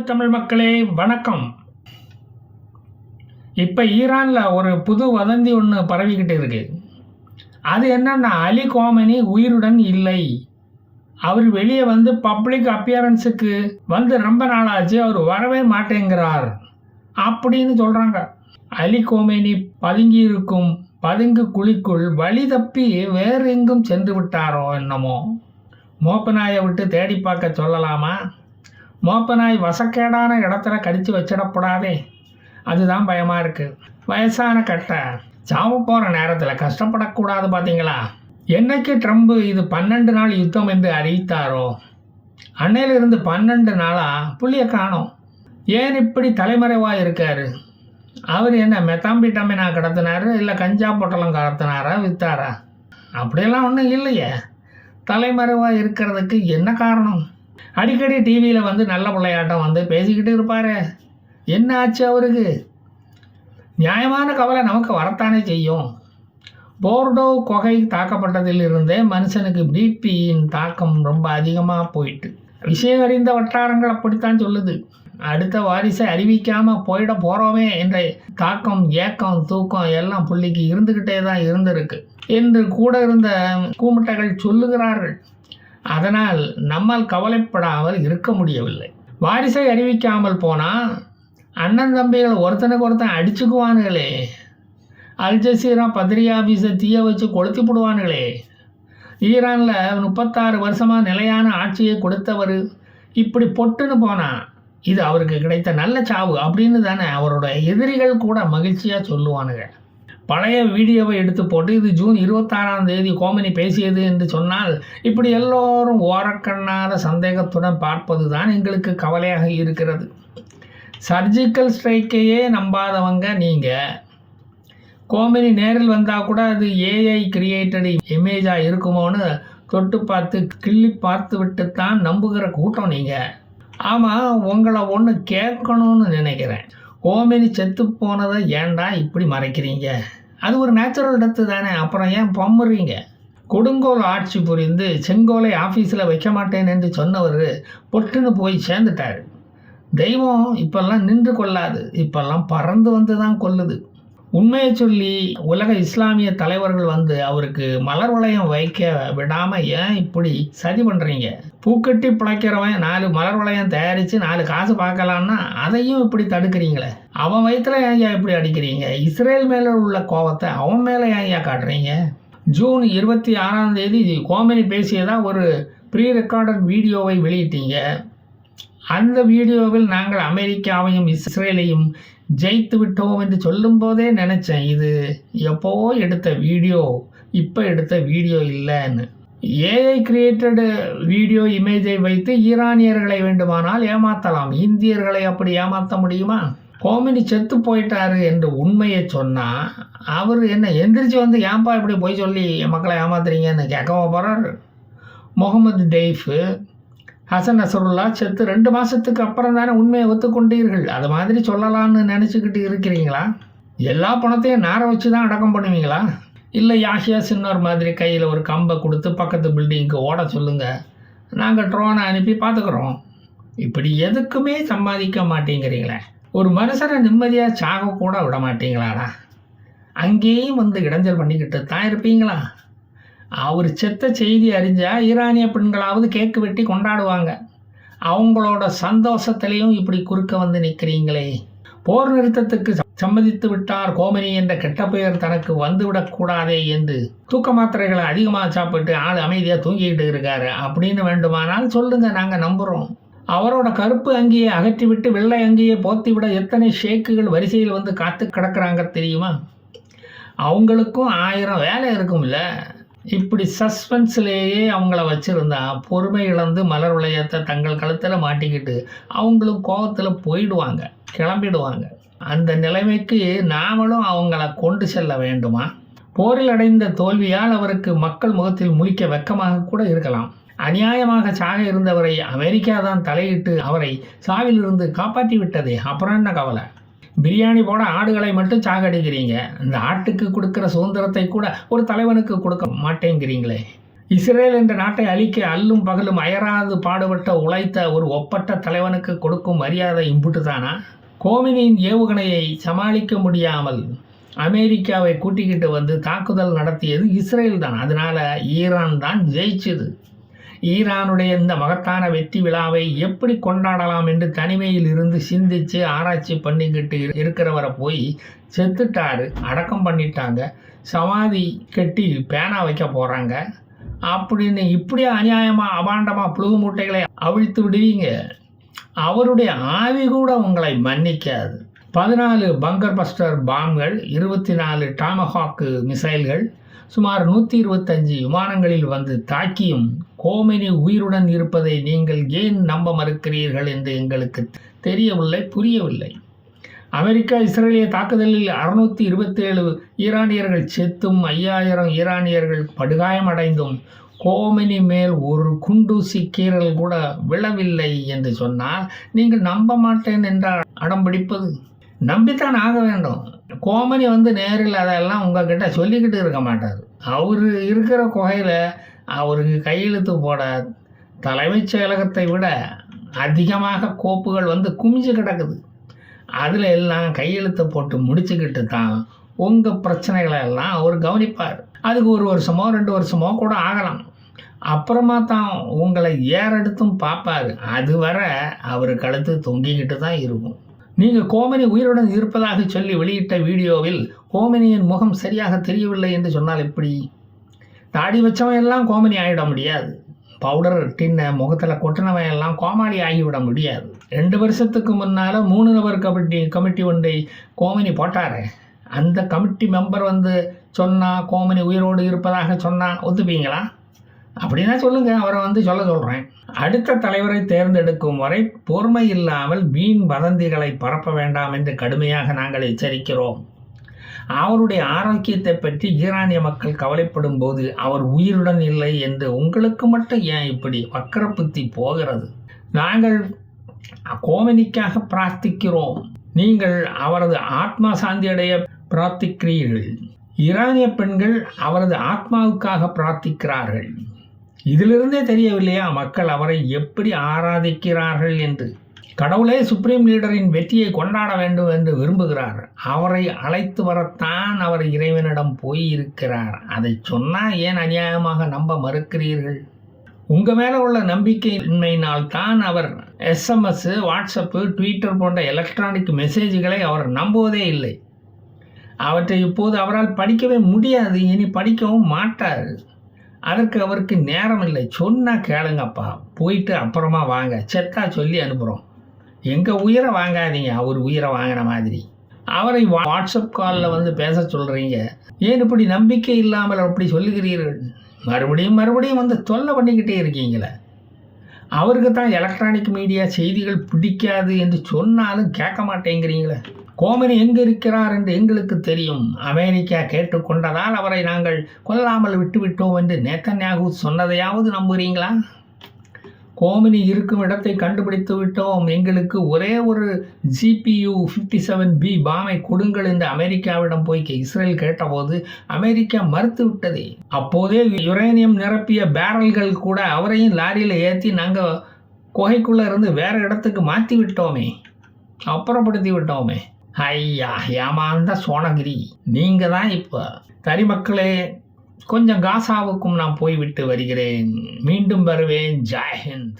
தமிழ் மக்களே வணக்கம். இப்போ ஈரானில் ஒரு புது வதந்தி ஒன்று பரவிக்கிட்டு இருக்கு. அது என்னன்னா, அலி கோமனி உயிருடன் இல்லை. அவர் வெளியே வந்து பப்ளிக் அப்பியரன்ஸுக்கு வந்து ரொம்ப நாளாச்சு, அவர் வரவே மாட்டேங்கிறார் அப்படின்னு சொல்கிறாங்க. அலி கோமேனி பதுங்கி இருக்கும் பதுங்கு குழிக்குள் வழி தப்பி வேறு எங்கும் சென்று விட்டாரோ என்னமோ. மோப்பநாயை விட்டு தேடி பார்க்க சொல்லலாமா? மோப்பநாய் வசக்கேடான இடத்துல கடித்து வச்சிடக்கூடாதே, அதுதான் பயமாக இருக்குது. வயசான கட்டை சாவு போகிற நேரத்தில் கஷ்டப்படக்கூடாது. பார்த்தீங்களா, என்னைக்கு ட்ரம்ப் இது 12 நாள் யுத்தம் என்று அறிவித்தாரோ அன்னையிலிருந்து 12 நாளாக புள்ளியை காணோம். ஏன் இப்படி தலைமறைவாக இருக்கார்? அவர் என்ன மெத்தாம்பிட்டமினா கடத்தினாரு, இல்லை கஞ்சா பொட்டலம் கடத்தினாரா, வித்தாரா? அப்படியெல்லாம் ஒன்றும் இல்லையே. தலைமறைவாக இருக்கிறதுக்கு என்ன காரணம்? அடிக்கடி டிவியில் வந்து நல்ல விளையாட்டம் வந்து பேசிக்கிட்டு இருப்பார். என்ன ஆச்சு அவருக்கு? நியாயமான கவலை நமக்கு வரத்தானே செய்யும். போர்டோ குகை தாக்கப்பட்டதிலிருந்தே மனுஷனுக்கு பிபியின் தாக்கம் ரொம்ப அதிகமாக போயிட்டு. விஷயம் அறிந்த வட்டாரங்கள் அப்படித்தான் சொல்லுது. அடுத்த வாரிசை அறிவிக்காமல் போயிட போகிறோமே என்ற தாக்கம், ஏக்கம், தூக்கம் எல்லாம் புள்ளிக்கு இருந்துக்கிட்டே தான் இருந்திருக்கு என்று கூட இருந்த கூமுட்டைகள் சொல்லுகிறார்கள். அதனால் நம்மால் கவலைப்படாமல் இருக்க முடியவில்லை. வாரிசை அறிவிக்காமல் போனால் அண்ணன் தம்பிகளை ஒருத்தனுக்கு ஒருத்தன் அடிச்சுக்குவானுங்களே. அல் ஜசீரா பத்ரியா ஆபீஸை தீய வச்சு கொளுத்தி போடுவானுங்களே. ஈரானில் 36 வருஷமாக நிலையான ஆட்சியை கொடுத்தவர் இப்படி பொட்டுன்னு போனால் இது அவருக்கு கிடைத்த நல்ல சாவு அப்படின்னு தானே அவரோட எதிரிகள் கூட மகிழ்ச்சியாக சொல்லுவானுங்க. பழைய வீடியோவை எடுத்து போட்டு இது ஜூன் 26ஆம் தேதி கோமனி பேசியது என்று சொன்னால் இப்படி எல்லோரும் ஓரக்கண்ணாத சந்தேகத்துடன் பார்ப்பது தான் எங்களுக்கு கவலையாக இருக்கிறது. சர்ஜிக்கல் ஸ்ட்ரைக்கையே நம்பாதவங்க நீங்கள். கோமனி நேரில் வந்தால் கூட அது ஏஐ கிரியேட்டட் இமேஜாக இருக்குமோன்னு தொட்டு பார்த்து கிள்ளி பார்த்து விட்டு தான் நம்புகிற கூட்டம் நீங்கள். ஆமாம், உங்களை ஒன்று கேட்கணும்னு நினைக்கிறேன். கோமனி செத்து போனதை ஏன்டா இப்படி மறைக்கிறீங்க? அது ஒரு நேச்சுரல் டெத்து தானே, அப்புறம் ஏன் பம்புறீங்க? கொடுங்கோல் ஆட்சி புரிந்து செங்கோலை ஆஃபீஸில் வைக்க மாட்டேன் என்று சொன்னவர் பொட்டுன்னு போய் சேர்ந்துட்டார். தெய்வம் இப்பெல்லாம் நின்று கொள்ளாது, இப்பெல்லாம் பறந்து வந்து தான் கொல்லுது. உண்மையை சொல்லி உலக இஸ்லாமிய தலைவர்கள் வந்து அவருக்கு மலர் வளையம் வைக்க விடாமல் ஏன் இப்படி சதி பண்ணுறீங்க? பூக்கட்டி பிழைக்கிறவன் 4 மலர் வளையம் தயாரித்து 4 காசு பார்க்கலான்னா அதையும் இப்படி தடுக்கிறீங்களே. அவன் வயிற்றுல ஏன்யா இப்படி அடிக்கிறீங்க? இஸ்ரேல் மேலே உள்ள கோபத்தை அவன் மேலே ஏன்யா காட்டுறீங்க? ஜூன் 26ஆம் தேதி கோமனி பேசியதாக ஒரு ப்ரீ ரெக்கார்டட் வீடியோவை வெளியிட்டீங்க. அந்த வீடியோவில் நாங்கள் அமெரிக்காவையும் இஸ்ரேலையும் ஜெயித்து விட்டோம் என்று சொல்லும் போதே நினச்சேன், இது எப்போவோ எடுத்த வீடியோ, இப்போ எடுத்த வீடியோ இல்லைன்னு. ஏஐ கிரியேட்டட் வீடியோ இமேஜை வைத்து ஈரானியர்களை வேண்டுமானால் ஏமாற்றலாம், இந்தியர்களை அப்படி ஏமாற்ற முடியுமா? கோமனி செத்து போயிட்டாரு என்று உண்மையை சொன்னால் அவர் என்ன எந்திரிச்சு வந்து ஏன்பா இப்படி போய் சொல்லி மக்களை ஏமாத்துறீங்கன்னு கேட்கவா போகிறார்? முகமது டெய்ஃபு, ஹசன் நசருல்லா செத்து 2 மாதத்துக்கு அப்புறம் தானே உண்மையை ஒத்துக்கொண்டீர்கள். அது மாதிரி சொல்லலான்னு நினச்சிக்கிட்டு இருக்கிறீங்களா? எல்லா பணத்தையும் நார வச்சு தான் அடக்கம் பண்ணுவீங்களா? இல்லை யாஷியா சின்னர் மாதிரி கையில் ஒரு கம்பை கொடுத்து பக்கத்து பில்டிங்க்கு ஓட சொல்லுங்கள், நாங்கள் ட்ரோனை அனுப்பி பார்த்துக்குறோம். இப்படி எதுக்குமே சம்பாதிக்க மாட்டேங்கிறீங்களே. ஒரு மனுஷனை நிம்மதியாக சாக கூட விட மாட்டீங்களாடா? அங்கேயும் வந்து இடைஞ்சல் பண்ணிக்கிட்டு தான் இருப்பீங்களா? அவர் செத்த செய்தி அறிஞ்சால் ஈரானிய பெண்களாவது கேக்கு வெட்டி கொண்டாடுவாங்க. அவங்களோட சந்தோஷத்திலையும் இப்படி குறுக்க வந்து நிற்கிறீங்களே. போர் நிறுத்தத்துக்கு சம்மதித்து விட்டார் கோமனி என்ற கெட்ட பெயர் தனக்கு வந்துவிடக்கூடாதே என்று தூக்க மாத்திரைகளை அதிகமாக சாப்பிட்டு ஆள் அமைதியாக தூங்கிக்கிட்டு இருக்காரு அப்படின்னு வேண்டுமானால் சொல்லுங்கள், நாங்கள் நம்புகிறோம். அவரோட கருப்பு அங்கேயே அகற்றிவிட்டு வெள்ளை அங்கேயே போத்திவிட எத்தனை ஷேக்குகள் வரிசையில் வந்து காத்து கிடக்கிறாங்க தெரியுமா? அவங்களுக்கும் 1000 வேலை இருக்கும்ல. இப்படி சஸ்பென்ஸ்லேயே அவங்கள வச்சுருந்தா பொறுமை இழந்து மலர் விளையத்தை தங்கள் கழுத்தில் மாட்டிக்கிட்டு அவங்களும் கோபத்தில் போயிடுவாங்க, கிளம்பிடுவாங்க. அந்த நிலைமைக்கு நாமளும் அவங்கள கொண்டு செல்ல வேண்டுமா? போரில் அடைந்த தோல்வியால் அவருக்கு மக்கள் முகத்தில் முழிக்க வெக்கமாக கூட இருக்கலாம். அநியாயமாக சாக இருந்தவரை அமெரிக்கா தான் தலையிட்டு அவரை சாவிலிருந்து காப்பாற்றி விட்டதே, அப்புறம் என்ன கவலை? பிரியாணி போட ஆடுகளை மட்டும் சாகடிக்கிறீங்க, இந்த ஆட்டுக்கு கொடுக்குற சுதந்திரத்தை கூட ஒரு தலைவனுக்கு கொடுக்க மாட்டேங்கிறீங்களே. இஸ்ரேல் என்ற நாட்டை அழிக்க அல்லும் பகலும் அயராது பாடுபட்ட உழைத்த ஒரு ஒப்பற்ற தலைவனுக்கு கொடுக்கும் மரியாதை இம்புட்டு தானா? கோமினியின் ஏவுகணையை சமாளிக்க முடியாமல் அமெரிக்காவை கூட்டிக்கிட்டு வந்து தாக்குதல் நடத்தியது இஸ்ரேல் தான். அதனால ஈரான் தான் ஜெயிச்சது. ஈரானுடைய இந்த மகத்தான வெற்றி விழாவை எப்படி கொண்டாடலாம் என்று தனிமையில் இருந்து சிந்திச்சு ஆராய்ச்சி பண்ணிக்கிட்டு இருக்கிறவரை போய் செத்துட்டாரு, அடக்கம் பண்ணிட்டாங்க, சமாதி கட்டி பேனா வைக்க போகிறாங்க அப்படின்னு இப்படியே அநியாயமாக அபாண்டமாக புழுகு மூட்டைகளை அவிழ்த்து விடுவீங்க? அவருடைய ஆவி கூட உங்களை மன்னிக்காது. 14 பங்கர் பஸ்டர் பாம்கள், 24 டாமஹாக் மிசைல்கள், சுமார் 125 விமானங்களில் வந்து தாக்கியும் கோமெனி உயிருடன் இருப்பதை நீங்கள் ஏன் நம்ப மறுக்கிறீர்கள் என்று எங்களுக்கு தெரியவில்லை, புரியவில்லை. அமெரிக்கா இஸ்ரேலிய தாக்குதலில் 627 ஈரானியர்கள் செத்தும் 5000 ஈரானியர்கள் படுகாயமடைந்தும் கோமெனி மேல் ஒரு குண்டூசி கீறல் கூட விழவில்லை என்று சொன்னால் நீங்கள் நம்ப மாட்டேன் என்றால் அடம்பிடிப்பது? நம்பித்தான் ஆக வேண்டும். கோமெனி வந்து நேரில் அதெல்லாம் உங்ககிட்ட சொல்லிக்கிட்டு இருக்க மாட்டார். அவர் இருக்கிற குகையில் அவருக்கு கையெழுத்து போட தலைமைச் செயலகத்தை விட அதிகமாக கோப்புகள் வந்து குமிஞ்சு கிடக்குது. அதில் எல்லாம் கையெழுத்தை போட்டு முடிச்சுக்கிட்டு தான் உங்கள் பிரச்சனைகளை எல்லாம் அவர் கவனிப்பார். அதுக்கு 1 வருஷமோ 2 வருஷமோ கூட ஆகலாம். அப்புறமா தான் உங்களை ஏறெடுத்தும் பார்ப்பார். அதுவரை அவர் கழுத்து தொங்கிக்கிட்டு தான் இருக்கும். நீங்கள் கோமெனி உயிருடன் இருப்பதாக சொல்லி வெளியிட்ட வீடியோவில் கோமெனியின் முகம் சரியாக தெரியவில்லை என்று சொன்னால் எப்படி? தாடி வச்சவன் எல்லாம் கோமெனி ஆகிட முடியாது. பவுடர் டின்னை முகத்தில் கொட்டினவன் எல்லாம் கோமாளி ஆகிவிட முடியாது. 2 வருஷத்துக்கு முன்னால் 3 நபர் கமிட்டி ஒன்றை கோமெனி போட்டார். அந்த கமிட்டி மெம்பர் வந்து சொன்னால் கோமெனி உயிரோடு இருப்பதாக சொன்னால் ஒத்துப்பீங்களா? அப்படின்னா சொல்லுங்கள், அவரை வந்து சொல்கிறேன். அடுத்த தலைவரை தேர்ந்தெடுக்கும் வரை பொறுமை இல்லாமல் வீண் வதந்திகளை பரப்ப வேண்டாம் என்று கடுமையாக நாங்கள் எச்சரிக்கிறோம். அவருடைய ஆரோக்கியத்தை பற்றி ஈரானிய மக்கள் கவலைப்படும் போது அவர் உயிருடன் இல்லை என்று உங்களுக்கு மட்டும் ஏன் இப்படி வக்கர புத்தி போகிறது? நாங்கள் கோமெனிக்காக பிரார்த்திக்கிறோம், நீங்கள் அவரது ஆத்மா சாந்தி அடைய பிரார்த்திக்கிறீர்கள். ஈரானிய பெண்கள் அவரது ஆத்மாவுக்காக பிரார்த்திக்கிறார்கள். இதிலிருந்தே தெரியவில்லையா மக்கள் அவரை எப்படி ஆராதிக்கிறார்கள் என்று? கடவுளே சுப்ரீம் லீடரின் வெற்றியை கொண்டாட வேண்டும் என்று விரும்புகிறார். அவரை அழைத்து வரத்தான் அவர் இறைவனிடம் போயிருக்கிறார். அதை சொன்னால் ஏன் அநியாயமாக நம்ப மறுக்கிறீர்கள்? உங்கள் மேலே உள்ள நம்பிக்கையின்மையினால் தான் அவர் SMS, வாட்ஸ்அப்பு, ட்விட்டர் போன்ற எலக்ட்ரானிக் மெசேஜ்களை அவர் நம்புவதே இல்லை. அவற்றை இப்போது அவரால் படிக்கவே முடியாது, இனி படிக்கவும் மாட்டார். அதற்கு அவருக்கு நேரம் இல்லை. சொன்னால் கேளுங்கப்பா, போயிட்டு அப்புறமா வாங்க, செத்தா சொல்லி அனுப்புகிறோம். எங்கள் உயிரை வாங்காதீங்க, அவர் உயிரை வாங்கின மாதிரி. அவரை வாட்ஸ்அப் காலில் வந்து பேச சொல்கிறீங்க. ஏன் இப்படி நம்பிக்கை இல்லாமல் அப்படி சொல்லுகிறீர்கள்? மறுபடியும் வந்து தொல்லை பண்ணிக்கிட்டே இருக்கீங்களே. அவருக்கு தான் எலக்ட்ரானிக் மீடியா செய்திகள் பிடிக்காது என்று சொன்னாலும் கேட்க மாட்டேங்கிறீங்களே. கோமெனி எங்கே இருக்கிறார் என்று எங்களுக்கு தெரியும். அமெரிக்கா கேட்டுக்கொண்டதால் அவரை நாங்கள் கொல்லாமல் விட்டுவிட்டோம் என்று நேத்தன்யாகு சொன்னதையாவது நம்புகிறீங்களா? கோமெனி இருக்கும் இடத்தை கண்டுபிடித்து விட்டோம், எங்களுக்கு ஒரே ஒரு GPU 57B பாமை கொடுங்கள் என்று அமெரிக்காவிடம் போய் இஸ்ரேல் கேட்டபோது அமெரிக்கா மறுத்து விட்டதே. அப்போதே யுரேனியம் நிரப்பிய பேரல்கள் கூட அவரையும் லாரியில் ஏற்றி நாங்கள் குகைக்குள்ளே இருந்து வேறு இடத்துக்கு மாற்றி விட்டோமே, அப்புறப்படுத்தி விட்டோமே. ஐயா, ஏமாந்த சோனகிரி நீங்கள் தான். இப்போ தனி மக்களே, கொஞ்சம் காசாவுக்கும் நான் போய்விட்டு வருகிறேன். மீண்டும் வருவேன். ஜெய் ஹிந்த்.